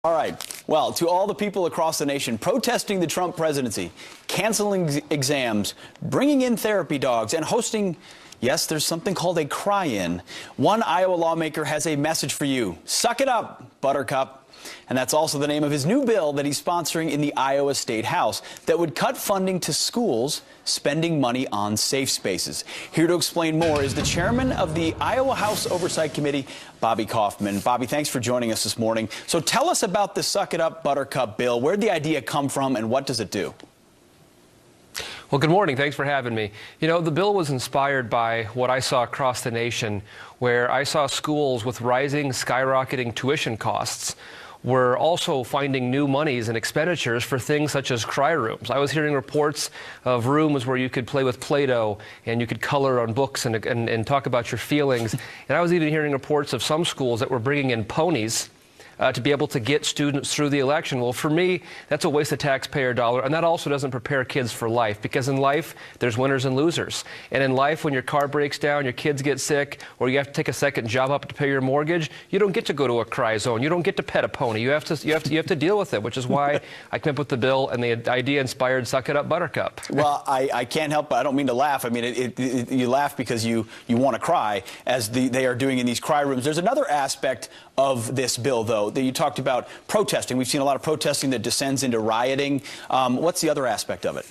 All right. Well, to all the people across the nation protesting the Trump presidency, canceling exams, bringing in therapy dogs, and hosting, yes, there's something called a cry-in. One Iowa lawmaker has a message for you. Suck it up, Buttercup. And that's also the name of his new bill that he's sponsoring in the Iowa State House that would cut funding to schools spending money on safe spaces. Here to explain more is the chairman of the Iowa House Oversight Committee, Bobby Kaufman. Bobby, thanks for joining us this morning. So tell us about the Suck It Up Buttercup bill. Where'd the idea come from and what does it do? Well, good morning. Thanks for having me. You know, the bill was inspired by what I saw across the nation, where I saw schools with rising, skyrocketing tuition costs were also finding new monies and expenditures for things such as cry rooms. I was hearing reports of rooms where you could play with Play-Doh and you could color on books and talk about your feelings. And I was even hearing reports of some schools that were bringing in ponies to be able to get students through the election. Well, for me, that's a waste of taxpayer dollar, and that also doesn't prepare kids for life, because in life, there's winners and losers. And in life, when your car breaks down, your kids get sick, or you have to take a second job up to pay your mortgage, you don't get to go to a cry zone. You don't get to pet a pony. You have to deal with it, which is why I came up with the bill, and the idea inspired Suck It Up Buttercup. Well, I can't help but I don't mean to laugh. I mean, you laugh because you want to cry, as they are doing in these cry rooms. There's another aspect of this bill, though, that you talked about protesting. We've seen a lot of protesting that descends into rioting. What's the other aspect of it?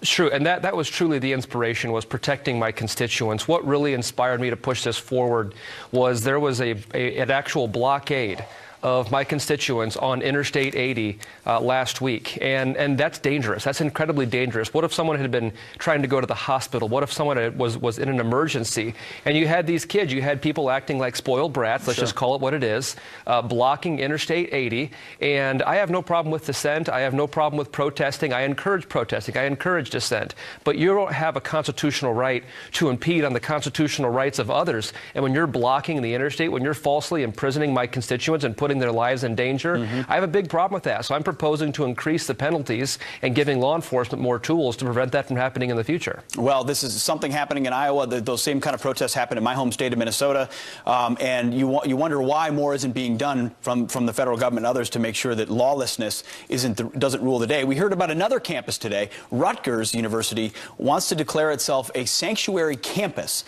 True, and that was truly the inspiration, was protecting my constituents. What really inspired me to push this forward was there was an actual blockade of my constituents on Interstate 80 last week. And that's dangerous. That's incredibly dangerous. What if someone had been trying to go to the hospital? What if someone was in an emergency? And you had these kids, you had people acting like spoiled brats, let's just call it what it is, blocking Interstate 80. And I have no problem with dissent. I have no problem with protesting. I encourage protesting. I encourage dissent. But you don't have a constitutional right to impede on the constitutional rights of others. And when you're blocking the interstate, when you're falsely imprisoning my constituents and putting their lives in danger, I have a big problem with that. So I'm proposing to increase the penalties and giving law enforcement more tools to prevent that from happening in the future. Well, this is something happening in Iowa. Those same kind of protests happen in my home state of Minnesota. And you wonder why more isn't being done from the federal government and others to make sure that lawlessness doesn't rule the day. We heard about another campus today. Rutgers University wants to declare itself a sanctuary campus.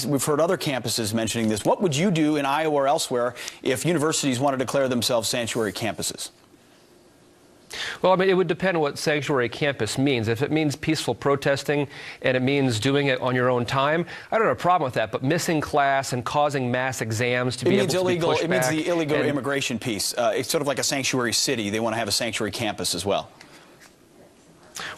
We've heard other campuses mentioning this. What would you do in Iowa or elsewhere if universities want to declare themselves sanctuary campuses? Well, I mean, it would depend on what sanctuary campus means. If it means peaceful protesting and it means doing it on your own time, I don't have a problem with that. But missing class and causing mass exams to be able to be pushed back. It means the illegal immigration piece. It's sort of like a sanctuary city. They want to have a sanctuary campus as well.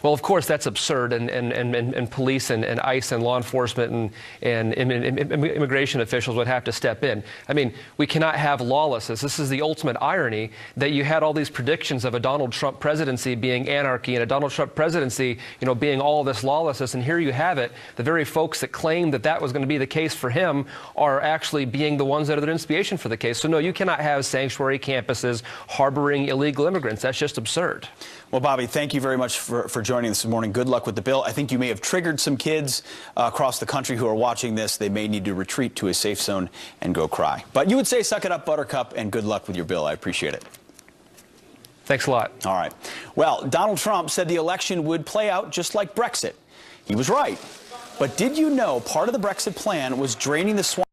Well, of course, that's absurd, and police and ICE and law enforcement and immigration officials would have to step in. I mean, we cannot have lawlessness. This is the ultimate irony, that you had all these predictions of a Donald Trump presidency being anarchy and a Donald Trump presidency, you know, being all this lawlessness. And here you have it. The very folks that claimed that was going to be the case for him are actually being the ones that are the inspiration for the case. So, no, you cannot have sanctuary campuses harboring illegal immigrants. That's just absurd. Well, Bobby, thank you very much for joining us this morning. Good luck with the bill. I think you may have triggered some kids across the country who are watching this. They may need to retreat to a safe zone and go cry. But you would say suck it up, Buttercup, and good luck with your bill. I appreciate it. Thanks a lot. All right. Well, Donald Trump said the election would play out just like Brexit. He was right. But did you know part of the Brexit plan was draining the swamp?